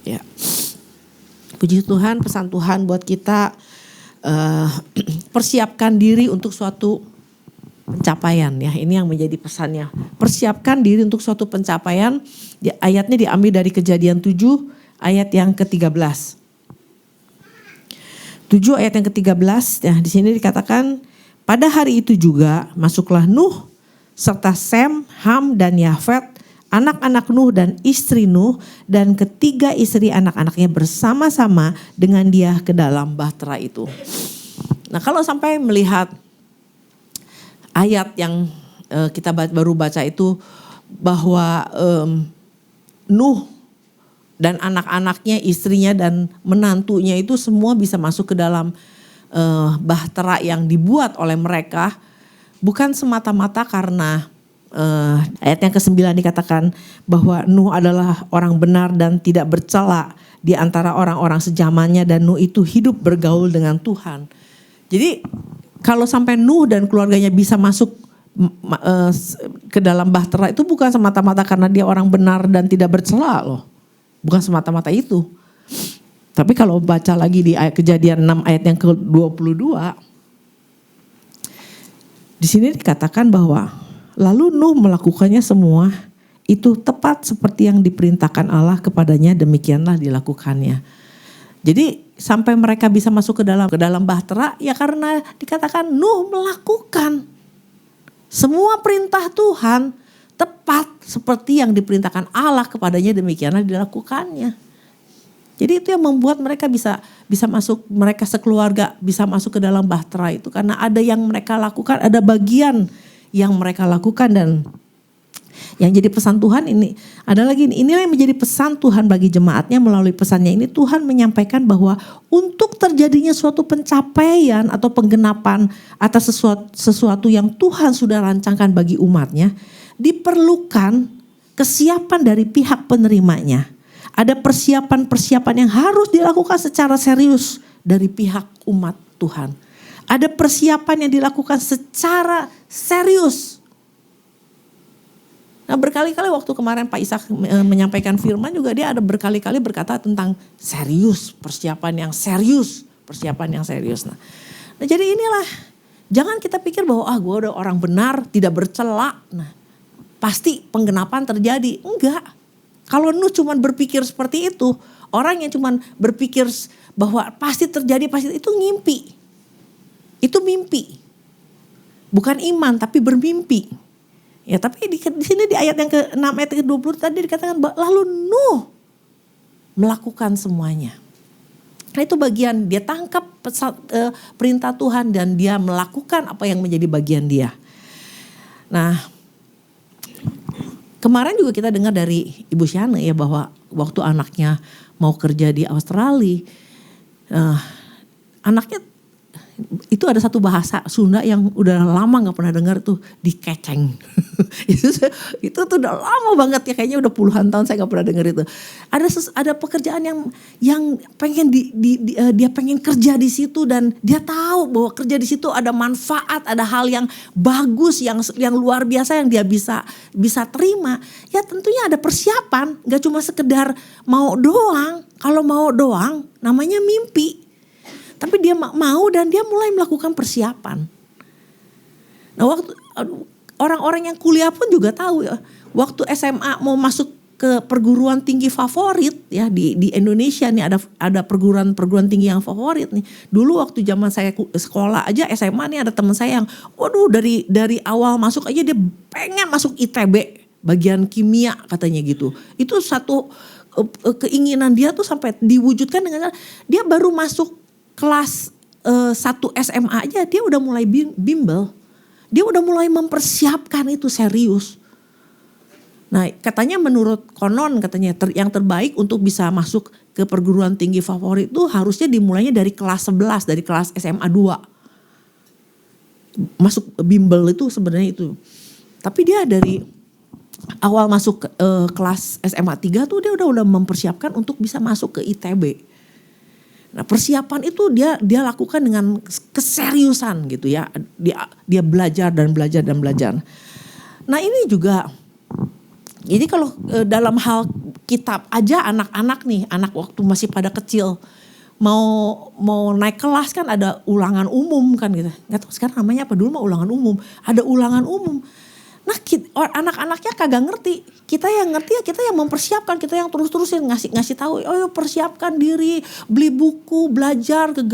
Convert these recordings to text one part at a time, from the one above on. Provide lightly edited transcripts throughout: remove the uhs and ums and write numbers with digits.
Ya. Puji Tuhan, pesan Tuhan buat kita persiapkan diri untuk suatu pencapaian ya. Ini yang menjadi pesannya. Persiapkan diri untuk suatu pencapaian. Ayatnya diambil dari Kejadian 7 ayat yang ke-13. 7 ayat yang ke-13 ya, di sini dikatakan pada hari itu juga masuklah Nuh serta Sem, Ham dan Yafet, anak-anak Nuh dan istri Nuh dan ketiga istri anak-anaknya bersama-sama dengan dia ke dalam bahtera itu. Nah, kalau sampai melihat ayat yang kita baru baca itu bahwa Nuh dan anak-anaknya, istrinya dan menantunya itu semua bisa masuk ke dalam bahtera yang dibuat oleh mereka, bukan semata-mata karena ayat yang ke-9 dikatakan bahwa Nuh adalah orang benar dan tidak bercela di antara orang-orang sejamannya dan Nuh itu hidup bergaul dengan Tuhan. Jadi kalau sampai Nuh dan keluarganya bisa masuk ke dalam bahtera itu bukan semata-mata karena dia orang benar dan tidak bercela loh. Bukan semata-mata itu. Tapi kalau baca lagi di ayat Kejadian 6 ayat yang ke-22. Di sini dikatakan bahwa lalu Nuh melakukannya semua itu tepat seperti yang diperintahkan Allah kepadanya, demikianlah dilakukannya. Jadi sampai mereka bisa masuk ke dalam bahtera ya karena dikatakan Nuh melakukan semua perintah Tuhan tepat seperti yang diperintahkan Allah kepadanya, demikianlah dilakukannya. Jadi itu yang membuat mereka bisa masuk, mereka sekeluarga bisa masuk ke dalam bahtera itu karena ada yang mereka lakukan, ada bagian yang mereka lakukan. Dan yang jadi pesan Tuhan ini ada lagi, inilah yang menjadi pesan Tuhan bagi jemaatnya. Melalui pesannya ini Tuhan menyampaikan bahwa untuk terjadinya suatu pencapaian atau penggenapan atas sesuatu yang Tuhan sudah rancangkan bagi umatnya, diperlukan kesiapan dari pihak penerimanya. Ada persiapan-persiapan yang harus dilakukan secara serius dari pihak umat Tuhan. Ada persiapan yang dilakukan secara serius. Nah, berkali-kali waktu kemarin Pak Ishak menyampaikan firman juga dia ada berkali-kali berkata tentang serius, persiapan yang serius. Nah, jadi inilah, jangan kita pikir bahwa gue udah orang benar, tidak bercela. Nah, pasti penggenapan terjadi. Enggak. Kalau Nuh cuma berpikir seperti itu, orang yang cuma berpikir bahwa pasti terjadi, itu ngimpi. Itu mimpi. Bukan iman tapi bermimpi. Ya, tapi di sini di ayat yang ke-6 ayat ke-20 tadi dikatakan lalu Nuh melakukan semuanya. Nah, itu bagian dia tangkap perintah Tuhan dan dia melakukan apa yang menjadi bagian dia. Nah, kemarin juga kita dengar dari Ibu Syane ya bahwa waktu anaknya mau kerja di Australia, anaknya itu ada satu bahasa Sunda yang udah lama nggak pernah dengar tuh, dikeceng. itu tuh udah lama banget ya, kayaknya udah puluhan tahun saya nggak pernah dengar itu. Ada pekerjaan yang pengen dia pengen kerja di situ dan dia tahu bahwa kerja di situ ada manfaat, ada hal yang bagus, yang luar biasa yang dia bisa terima. Ya tentunya ada persiapan, nggak cuma sekedar mau doang. Kalau mau doang namanya mimpi. Tapi dia mau dan dia mulai melakukan persiapan. Nah, waktu orang-orang yang kuliah pun juga tahu ya. Waktu SMA mau masuk ke perguruan tinggi favorit ya di Indonesia nih ada perguruan tinggi yang favorit nih. Dulu waktu zaman saya sekolah aja SMA nih ada teman saya yang waduh dari awal masuk aja dia pengen masuk ITB bagian kimia katanya gitu. Itu satu keinginan dia tuh sampai diwujudkan dengan dia baru masuk kelas 1 SMA aja dia udah mulai bimbel. Dia udah mulai mempersiapkan itu serius. Nah, katanya menurut konon katanya yang terbaik untuk bisa masuk ke perguruan tinggi favorit itu harusnya dimulainya dari kelas 11, dari kelas SMA 2. Masuk bimbel itu sebenarnya itu. Tapi dia dari awal masuk kelas SMA 3 tuh dia udah mempersiapkan untuk bisa masuk ke ITB. Nah, persiapan itu dia lakukan dengan keseriusan gitu ya. Dia belajar dan belajar dan belajar. Nah, ini juga jadi kalau dalam hal kitab aja anak-anak nih, anak waktu masih pada kecil. Mau naik kelas kan ada ulangan umum kan gitu. Nggak tahu sekarang namanya apa, dulu mah ulangan umum. Ada ulangan umum. Nah anak-anaknya kagak ngerti. Kita yang ngerti ya, kita yang mempersiapkan, kita yang terus-terusin ngasih tahu. Oh persiapkan diri, beli buku, belajar ke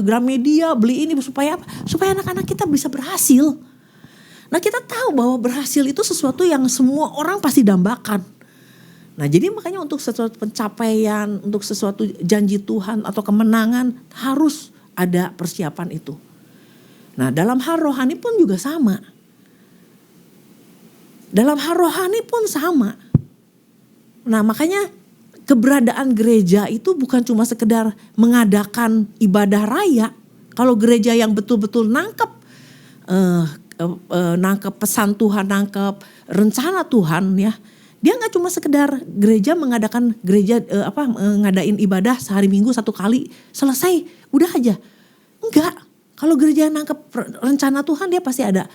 Gramedia, beli ini supaya apa? Supaya anak-anak kita bisa berhasil. Nah kita tahu bahwa berhasil itu sesuatu yang semua orang pasti dambakan. Nah jadi makanya untuk sesuatu pencapaian, untuk sesuatu janji Tuhan atau kemenangan harus ada persiapan itu. Nah dalam hal rohani pun juga sama. Dalam hal rohani pun sama. Nah makanya keberadaan gereja itu bukan cuma sekedar mengadakan ibadah raya. Kalau gereja yang betul-betul nangkep pesan Tuhan, nangkep rencana Tuhan ya. Dia nggak cuma sekedar gereja mengadakan ngadain ibadah sehari Minggu 1 kali selesai udah aja. Enggak. Kalau gereja nangkep rencana Tuhan dia pasti ada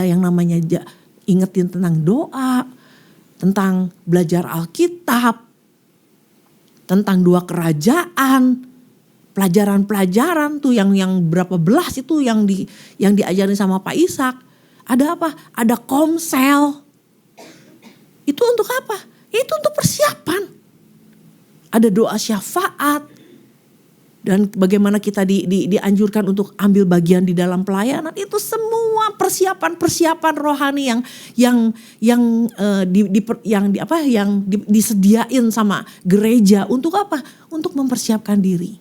yang namanya ingetin tentang doa, tentang belajar Alkitab, tentang 2 kerajaan, pelajaran-pelajaran tuh yang berapa belas itu yang diajarin sama Pak Ishak. Ada apa? Ada komsel. Itu untuk apa? Itu untuk persiapan. Ada doa syafaat. Dan bagaimana kita dianjurkan untuk ambil bagian di dalam pelayanan. Itu semua persiapan rohani yang disediain sama gereja. Untuk apa? Untuk mempersiapkan diri.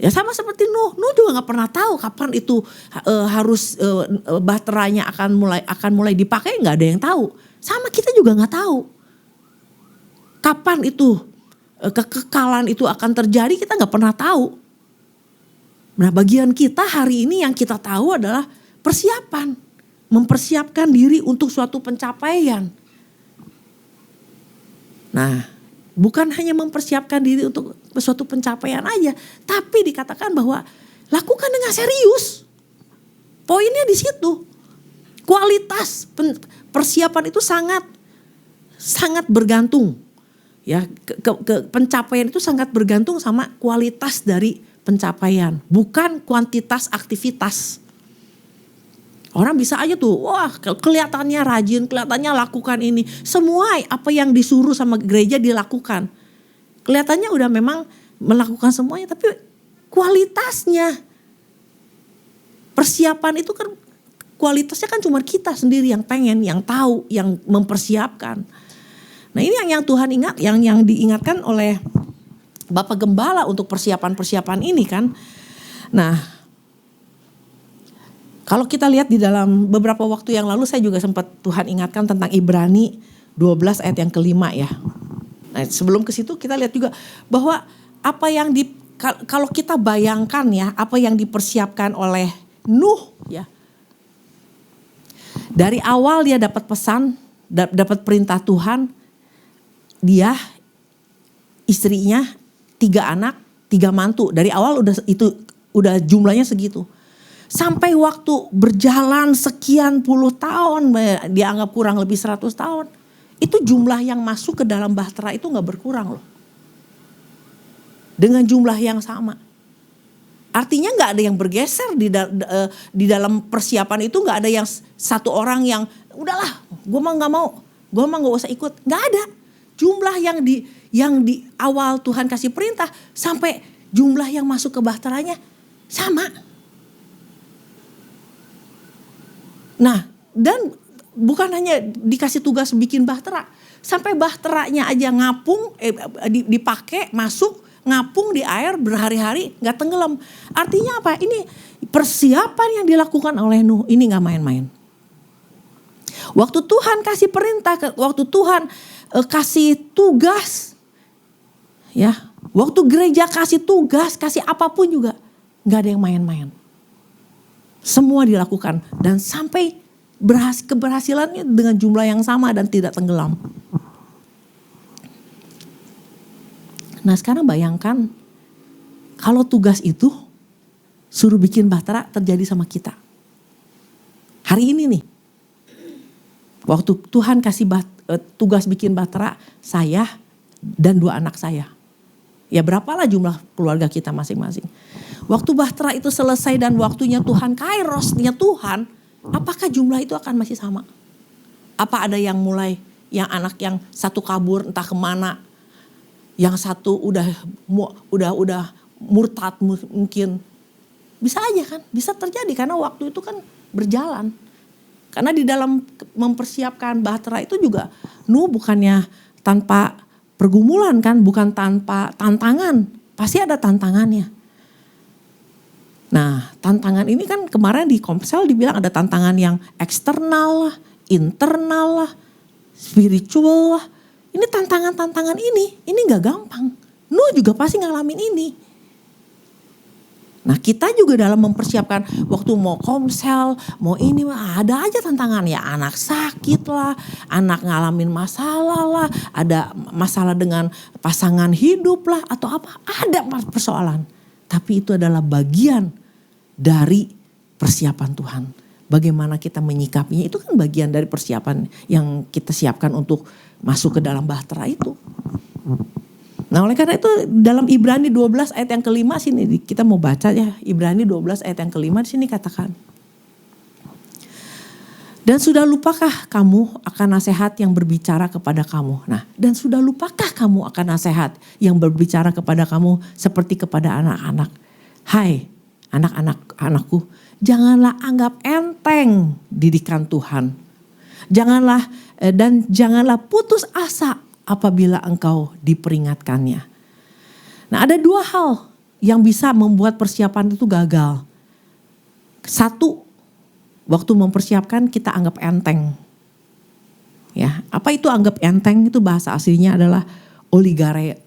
Ya sama seperti Nuh juga nggak pernah tahu kapan itu harus bahteranya akan mulai dipakai, nggak ada yang tahu. Sama kita juga nggak tahu kapan itu kekekalan itu akan terjadi, kita nggak pernah tahu. Nah bagian kita hari ini yang kita tahu adalah persiapan, mempersiapkan diri untuk suatu pencapaian. Nah bukan hanya mempersiapkan diri untuk suatu pencapaian aja, tapi dikatakan bahwa lakukan dengan serius. Poinnya di situ. Kualitas persiapan itu sangat bergantung. Ya, pencapaian itu sangat bergantung sama kualitas dari pencapaian, bukan kuantitas aktivitas. Orang bisa aja tuh, wah kelihatannya rajin, kelihatannya lakukan ini. Semua apa yang disuruh sama gereja dilakukan. Kelihatannya udah memang melakukan semuanya, tapi kualitasnya, persiapan itu kan kualitasnya kan cuma kita sendiri yang pengen, yang tahu, yang mempersiapkan. Nah ini yang Tuhan ingat, yang diingatkan oleh Bapak Gembala untuk persiapan-persiapan ini kan. Nah kalau kita lihat di dalam beberapa waktu yang lalu saya juga sempat Tuhan ingatkan tentang Ibrani 12 ayat yang ke-5 ya. Nah sebelum ke situ kita lihat juga bahwa apa yang kalau kita bayangkan ya apa yang dipersiapkan oleh Nuh ya. Dari awal dia dapat pesan, dapat perintah Tuhan, dia, istrinya, 3 anak, 3 mantu. Dari awal udah jumlahnya segitu. Sampai waktu berjalan sekian puluh tahun, dianggap kurang lebih 100 tahun. Itu jumlah yang masuk ke dalam bahtera itu gak berkurang loh. Dengan jumlah yang sama. Artinya gak ada yang bergeser di dalam persiapan itu, gak ada yang satu orang yang udahlah gue mah gak usah ikut. Gak ada. Jumlah yang di awal Tuhan kasih perintah sampai jumlah yang masuk ke bahteranya sama. Nah dan bukan hanya dikasih tugas bikin bahtera. Sampai bahteranya aja ngapung, dipakai masuk. Ngapung di air berhari-hari gak tenggelam. Artinya apa? Ini persiapan yang dilakukan oleh Nuh ini gak main-main. Waktu Tuhan kasih perintah, waktu Tuhan kasih tugas, ya, waktu gereja kasih tugas, kasih apapun juga gak ada yang main-main. Semua dilakukan dan sampai keberhasilannya dengan jumlah yang sama dan tidak tenggelam. Nah sekarang bayangkan kalau tugas itu suruh bikin bahtera terjadi sama kita. Hari ini nih, waktu Tuhan kasih tugas bikin bahtera, saya dan 2 anak saya. Ya berapalah jumlah keluarga kita masing-masing. Waktu bahtera itu selesai dan waktunya Tuhan, kairosnya Tuhan, apakah jumlah itu akan masih sama? Apa ada yang mulai, yang anak yang satu kabur entah kemana, yang satu udah murtad mungkin. Bisa aja kan, bisa terjadi karena waktu itu kan berjalan. Karena di dalam mempersiapkan bahtera itu juga Nuh bukannya tanpa pergumulan kan, bukan tanpa tantangan. Pasti ada tantangannya. Nah tantangan ini kan kemarin di Komsel dibilang ada tantangan yang eksternal lah, internal lah, spiritual lah. Ini tantangan-tantangan ini gak gampang. Nuh juga pasti ngalamin ini. Nah kita juga dalam mempersiapkan waktu mau Komsel, mau ini ada aja tantangan ya, anak sakit lah, anak ngalamin masalah lah, ada masalah dengan pasangan hidup lah atau apa, ada persoalan. Tapi itu adalah bagian dari persiapan Tuhan. Bagaimana kita menyikapinya itu kan bagian dari persiapan yang kita siapkan untuk masuk ke dalam bahtera itu. Nah oleh karena itu dalam Ibrani 12 ayat yang kelima sini kita mau baca ya. Ibrani 12 ayat yang kelima di sini katakan. Dan sudah lupakah kamu akan nasihat yang berbicara kepada kamu? Nah dan sudah lupakah kamu akan nasihat yang berbicara kepada kamu seperti kepada anak-anak? Hai anak-anakku, janganlah anggap enteng didikan Tuhan. Janganlah putus asa apabila engkau diperingatkannya. Nah ada 2 hal yang bisa membuat persiapan itu gagal. 1, waktu mempersiapkan kita anggap enteng. Ya, apa itu anggap enteng? Itu bahasa aslinya adalah oligareo.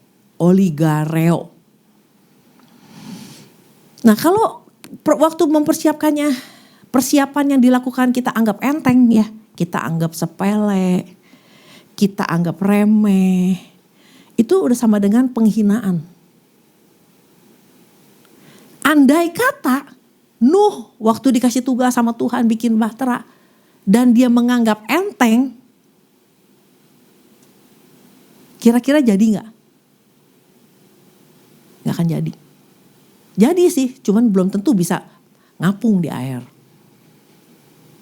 Nah kalau waktu mempersiapkannya, persiapan yang dilakukan kita anggap enteng ya. Kita anggap sepele, kita anggap remeh, itu udah sama dengan penghinaan. Andai kata Nuh waktu dikasih tugas sama Tuhan bikin bahtera dan dia menganggap enteng, kira-kira jadi gak? Gak akan jadi. Jadi sih, cuman belum tentu bisa ngapung di air.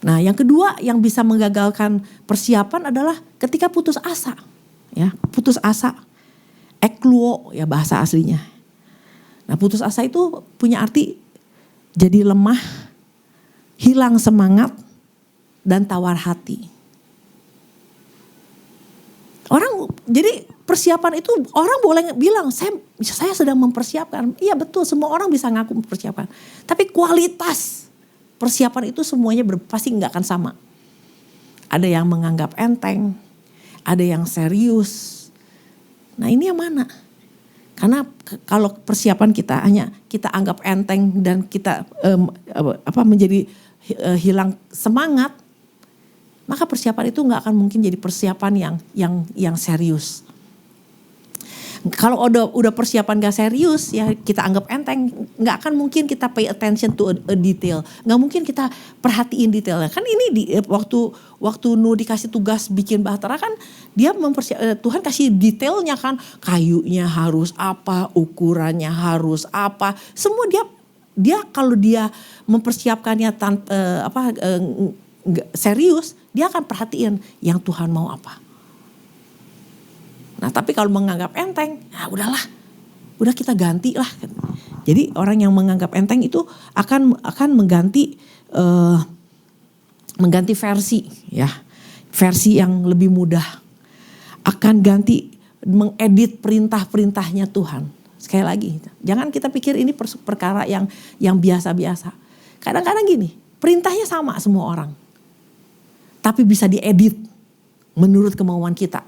Nah yang kedua yang bisa menggagalkan persiapan adalah ketika putus asa. Ya, putus asa. Ekluo ya bahasa aslinya. Nah putus asa itu punya arti jadi lemah, hilang semangat, dan tawar hati. Jadi persiapan itu orang boleh bilang saya sedang mempersiapkan. Iya betul, semua orang bisa ngaku mempersiapkan. Tapi kualitas persiapan itu semuanya pasti gak akan sama. Ada yang menganggap enteng, ada yang serius. Nah ini yang mana? Karena kalau persiapan kita hanya kita anggap enteng dan kita menjadi hilang semangat, maka persiapan itu gak akan mungkin jadi persiapan yang serius. Kalau udah persiapan gak serius ya kita anggap enteng, gak akan mungkin kita pay attention to a detail, gak mungkin kita perhatiin detailnya. Kan ini waktu Nuh dikasih tugas bikin bahtera kan dia Tuhan kasih detailnya kan, kayunya harus apa, ukurannya harus apa, semua dia kalau dia mempersiapkannya serius, dia akan perhatiin yang Tuhan mau apa. Nah tapi kalau menganggap enteng, nah udahlah, udah kita ganti lah. Jadi orang yang menganggap enteng itu akan mengganti versi, ya, versi yang lebih mudah. Akan ganti mengedit perintah-perintahnya Tuhan. Sekali lagi, jangan kita pikir ini perkara yang biasa-biasa. Kadang-kadang gini, perintahnya sama semua orang, tapi bisa diedit menurut kemauan kita.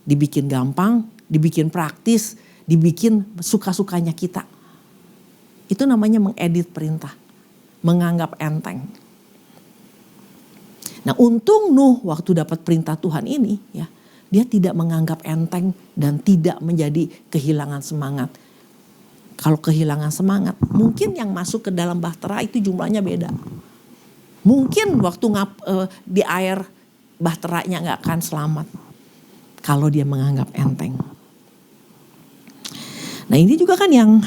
Dibikin gampang, dibikin praktis, dibikin suka-sukanya kita. Itu namanya mengedit perintah, menganggap enteng. Nah untung Nuh waktu dapat perintah Tuhan ini ya, dia tidak menganggap enteng dan tidak menjadi kehilangan semangat. Kalau kehilangan semangat, mungkin yang masuk ke dalam bahtera itu jumlahnya beda. Mungkin waktu di air bahteranya gak akan selamat. Kalau dia menganggap enteng. Nah ini juga kan yang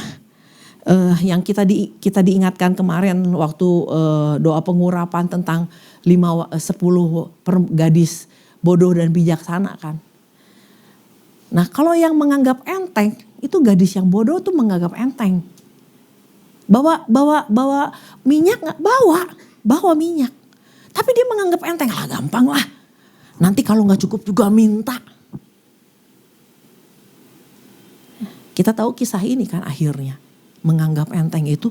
kita diingatkan kemarin waktu doa pengurapan tentang 10 gadis bodoh dan bijaksana kan. Nah kalau yang menganggap enteng, itu gadis yang bodoh tuh menganggap enteng. Bawa minyak nggak? Bawa minyak. Tapi dia menganggap enteng, lah gampang lah. Nanti kalau nggak cukup juga minta. Kita tahu kisah ini kan akhirnya. Menganggap enteng itu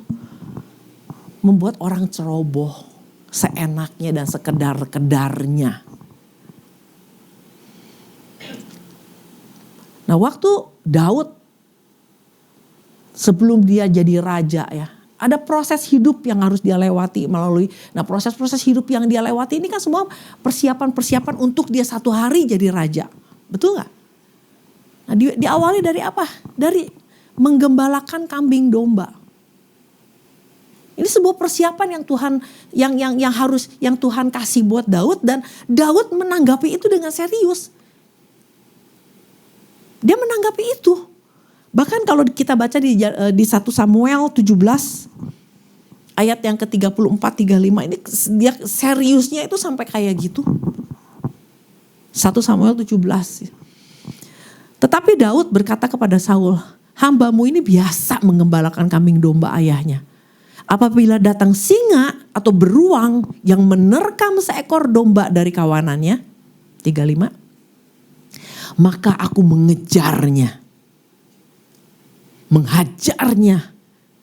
membuat orang ceroboh seenaknya dan sekedar-kedarnya. Nah waktu Daud sebelum dia jadi raja ya, ada proses hidup yang harus dia lewati melalui. Nah proses-proses hidup yang dia lewati ini kan semua persiapan-persiapan untuk dia satu hari jadi raja. Betul gak? Nah diawali dari apa? Dari menggembalakan kambing domba. Ini sebuah persiapan yang Tuhan yang Tuhan kasih buat Daud, dan Daud menanggapi itu dengan serius. Dia menanggapi itu. Bahkan kalau kita baca di 1 Samuel 17 ayat yang ke-34 35 ini dia seriusnya itu sampai kayak gitu. 1 Samuel 17. Tetapi Daud berkata kepada Saul, "Hambamu ini biasa mengembalakan kambing domba ayahnya. Apabila datang singa atau beruang yang menerkam seekor domba dari kawanannya," 35, "maka aku mengejarnya, menghajarnya,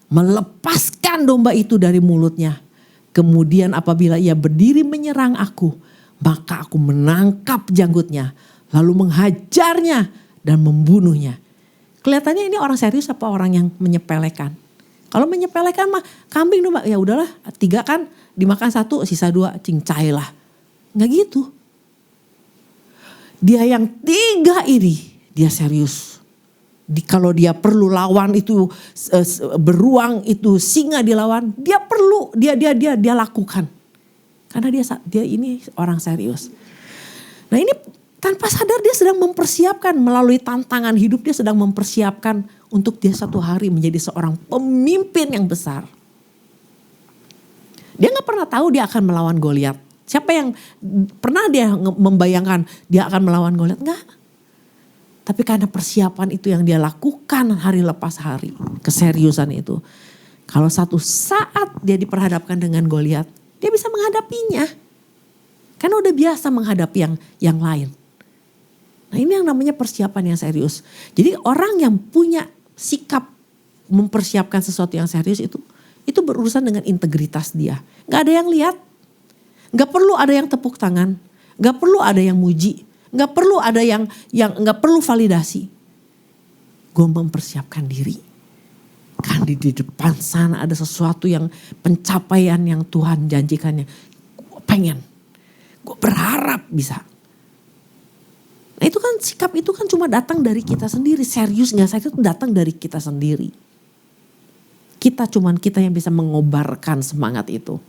melepaskan domba itu dari mulutnya. Kemudian apabila ia berdiri menyerang aku, maka aku menangkap janggutnya, lalu menghajarnya dan membunuhnya." Kelihatannya ini orang serius apa orang yang menyepelekan? Kalau menyepelekan mah kambing domba ya udahlah 3 kan dimakan 1 sisa 2 cincai lah. Nggak gitu. Dia yang 3 ini dia serius. Kalau dia perlu lawan itu beruang itu singa dilawan, dia perlu dia lakukan. Karena dia ini orang serius. Nah ini tanpa sadar dia sedang mempersiapkan melalui tantangan hidup, dia sedang mempersiapkan untuk dia satu hari menjadi seorang pemimpin yang besar. Dia gak pernah tahu dia akan melawan Goliat. Siapa yang pernah dia membayangkan dia akan melawan Goliat? Enggak. Tapi karena persiapan itu yang dia lakukan hari lepas hari, keseriusan itu. Kalau satu saat dia diperhadapkan dengan Goliat, dia bisa menghadapinya. Karena udah biasa menghadapi yang lain. Nah ini yang namanya persiapan yang serius. Jadi orang yang punya sikap mempersiapkan sesuatu yang serius itu berurusan dengan integritas dia. Gak ada yang lihat. Gak perlu ada yang tepuk tangan. Gak perlu ada yang muji. Gak perlu ada yang gak perlu validasi. Gue mempersiapkan diri. Kan di depan sana ada sesuatu yang pencapaian yang Tuhan janjikannya. Gue pengen. Gue berharap bisa. Nah itu kan sikap itu kan cuma datang dari kita sendiri. Serius gak serius itu datang dari kita sendiri. Kita yang bisa mengobarkan semangat itu.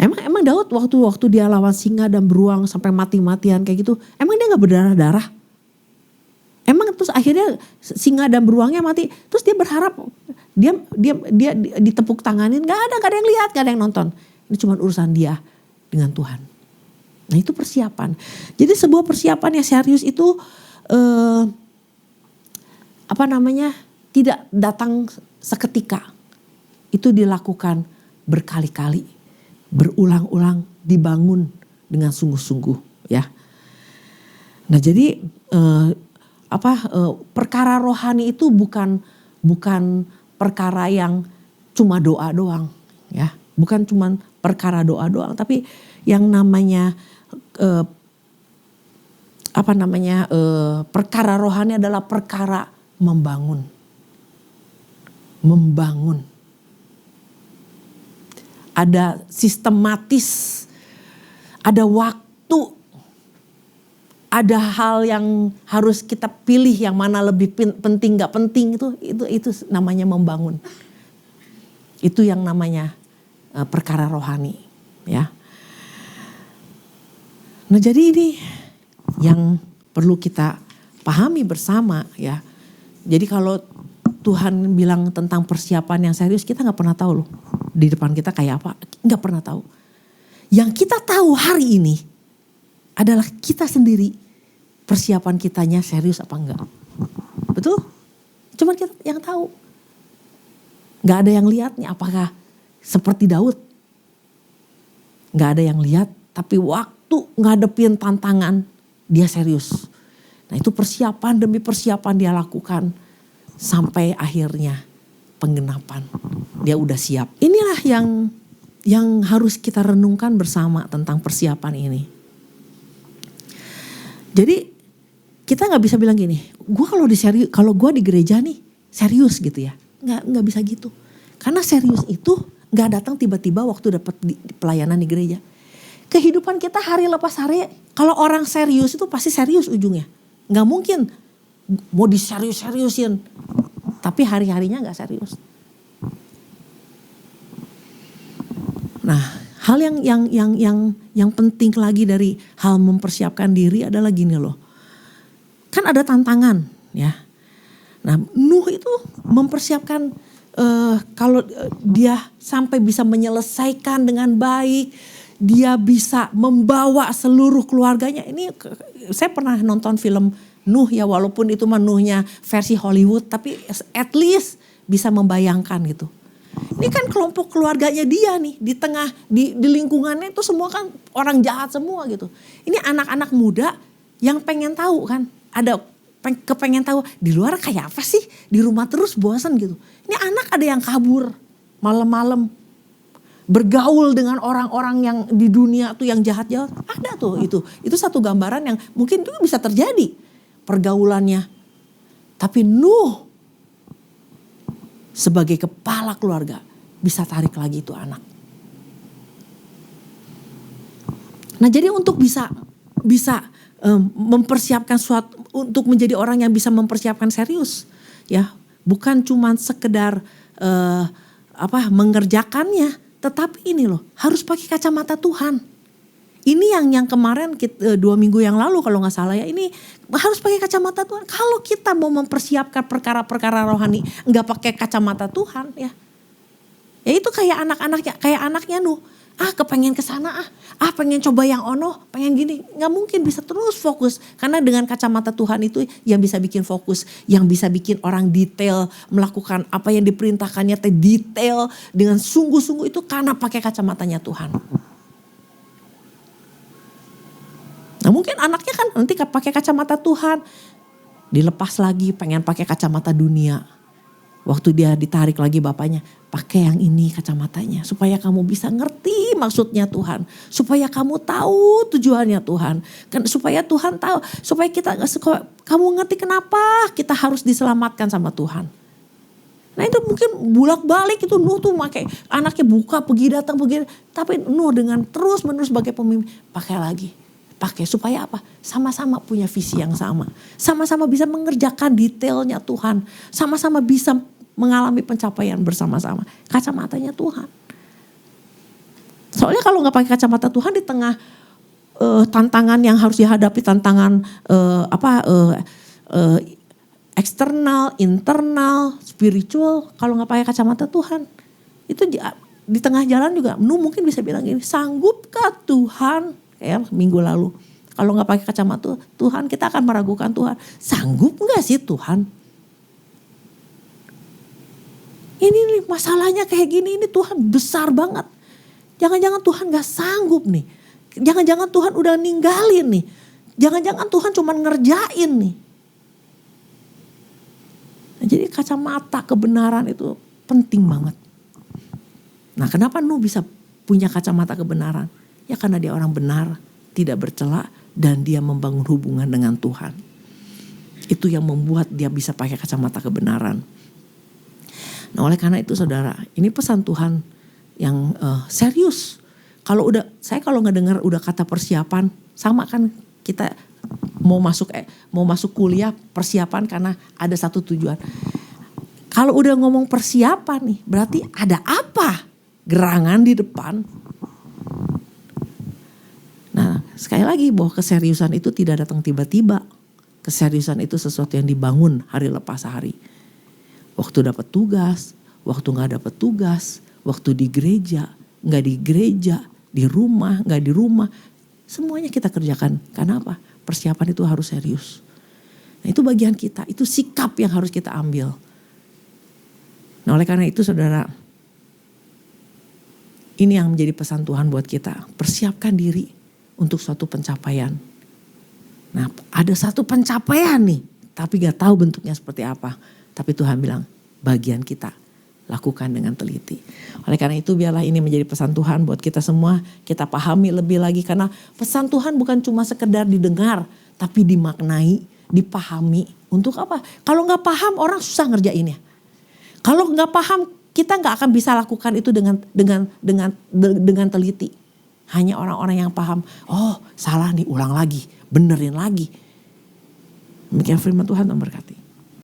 Emang Daud waktu dia lawan singa dan beruang sampai mati-matian kayak gitu. Emang dia gak berdarah-darah? Emang terus akhirnya singa dan beruangnya mati. Terus dia berharap dia ditepuk tanganin. Gak ada yang lihat, gak ada yang nonton. Ini cuma urusan dia dengan Tuhan. Nah itu persiapan. Jadi sebuah persiapan yang serius itu tidak datang seketika. Itu dilakukan berkali-kali, berulang-ulang, dibangun dengan sungguh-sungguh ya. Nah jadi perkara rohani itu bukan perkara yang cuma doa doang ya. Bukan cuma perkara doa doang, tapi yang namanya perkara rohani adalah perkara membangun. Ada sistematis, ada waktu, ada hal yang harus kita pilih yang mana lebih penting gak penting itu namanya membangun. Itu yang namanya perkara rohani ya. Nah jadi ini yang perlu kita pahami bersama ya. Jadi kalau Tuhan bilang tentang persiapan yang serius, kita gak pernah tahu loh di depan kita kayak apa, gak pernah tahu. Yang kita tahu hari ini adalah kita sendiri, persiapan kitanya serius apa enggak. Betul? Cuman kita yang tahu. Gak ada yang lihat nih apakah seperti Daud. Gak ada yang lihat, tapi waktu ngadepin tantangan dia serius. Nah itu persiapan demi persiapan dia lakukan sampai akhirnya penggenapan. Dia udah siap. Inilah yang harus kita renungkan bersama tentang persiapan ini. Jadi kita nggak bisa bilang gini, kalau gue di gereja nih serius gitu ya, nggak bisa gitu. Karena serius itu nggak datang tiba-tiba waktu dapat pelayanan di gereja. Kehidupan kita hari lepas hari, kalau orang serius itu pasti serius ujungnya. Nggak mungkin mau diserius-seriusin, tapi hari-harinya nggak serius. Nah, hal yang penting lagi dari hal mempersiapkan diri adalah gini loh. Kan ada tantangan ya. Nah, Nuh itu mempersiapkan kalau dia sampai bisa menyelesaikan dengan baik, dia bisa membawa seluruh keluarganya. Ini saya pernah nonton film Nuh ya, walaupun itu Nuhnya versi Hollywood, tapi at least bisa membayangkan gitu. Ini kan kelompok keluarganya dia nih, di tengah, di lingkungannya itu semua kan orang jahat semua gitu. Ini anak-anak muda yang pengen tahu kan, kepengen tahu di luar kayak apa sih, di rumah terus bosan gitu. Ini anak ada yang kabur malam-malam, bergaul dengan orang-orang yang di dunia tuh yang jahat-jahat. Ada tuh itu satu gambaran yang mungkin juga bisa terjadi pergaulannya. Tapi Nuh sebagai kepala keluarga bisa tarik lagi itu anak. Nah jadi untuk bisa mempersiapkan suatu, untuk menjadi orang yang bisa mempersiapkan serius ya, bukan cuma sekedar mengerjakannya, tetapi ini loh harus pakai kacamata Tuhan. Ini yang kemarin 2 minggu yang lalu kalau gak salah ya, ini harus pakai kacamata Tuhan. Kalau kita mau mempersiapkan perkara-perkara rohani gak pakai kacamata Tuhan ya itu kayak anaknya Nuh. Kepengen kesana pengen coba yang ono, pengen gini. Gak mungkin bisa terus fokus. Karena dengan kacamata Tuhan itu yang bisa bikin fokus, yang bisa bikin orang detail melakukan apa yang diperintahkannya, detail dengan sungguh-sungguh itu karena pakai kacamatanya Tuhan. Nah mungkin anaknya kan nanti pakai kacamata Tuhan, dilepas lagi pengen pakai kacamata dunia. Waktu dia ditarik lagi bapaknya, pakai yang ini kacamatanya supaya kamu bisa ngerti maksudnya Tuhan, supaya kamu tahu tujuannya Tuhan, supaya Tuhan tahu, supaya kamu ngerti kenapa kita harus diselamatkan sama Tuhan. Nah itu mungkin bolak-balik itu Nuh tuh pakai anaknya buka pergi datang, tapi Nuh dengan terus menerus sebagai pemimpin pakai supaya apa? Sama-sama punya visi yang sama. Sama-sama bisa mengerjakan detailnya Tuhan. Sama-sama bisa mengalami pencapaian bersama-sama. Kacamatanya Tuhan. Soalnya kalau gak pakai kacamata Tuhan di tengah tantangan yang harus dihadapi, tantangan eksternal, internal, spiritual. Kalau gak pakai kacamata Tuhan, itu di tengah jalan juga Nuh mungkin bisa bilang gini, sanggupkah Tuhan? Kayak minggu lalu, kalau nggak pakai kacamata Tuhan kita akan meragukan Tuhan. Sanggup nggak sih Tuhan? Ini nih masalahnya kayak gini, ini Tuhan besar banget. Jangan-jangan Tuhan nggak sanggup nih. Jangan-jangan Tuhan udah ninggalin nih. Jangan-jangan Tuhan cuma ngerjain nih. Nah, jadi kacamata kebenaran itu penting banget. Nah kenapa Nuh bisa punya kacamata kebenaran? Ya karena dia orang benar, tidak bercela, dan dia membangun hubungan dengan Tuhan. Itu yang membuat dia bisa pakai kacamata kebenaran. Nah oleh karena itu saudara, ini pesan Tuhan yang serius. Kalau ngedengar udah kata persiapan, sama kan kita mau masuk kuliah persiapan karena ada satu tujuan. Kalau udah ngomong persiapan nih, berarti ada apa? Gerangan di depan. Nah sekali lagi bahwa keseriusan itu tidak datang tiba-tiba. Keseriusan itu sesuatu yang dibangun hari lepas hari. Waktu dapat tugas, waktu gak dapat tugas, waktu di gereja, gak di gereja, di rumah, gak di rumah. Semuanya kita kerjakan. Karena apa? Persiapan itu harus serius. Nah itu bagian kita, itu sikap yang harus kita ambil. Nah oleh karena itu saudara, ini yang menjadi pesan Tuhan buat kita. Persiapkan diri untuk suatu pencapaian. Nah ada satu pencapaian nih, tapi gak tahu bentuknya seperti apa. Tapi Tuhan bilang bagian kita lakukan dengan teliti. Oleh karena itu biarlah ini menjadi pesan Tuhan buat kita semua. Kita pahami lebih lagi karena pesan Tuhan bukan cuma sekedar didengar, tapi dimaknai, dipahami. Untuk apa? Kalau gak paham orang susah ngerjainnya. Kalau gak paham kita gak akan bisa lakukan itu dengan teliti. Hanya orang-orang yang paham, oh salah nih ulang lagi, benerin lagi. Demikian firman Tuhan, memberkati.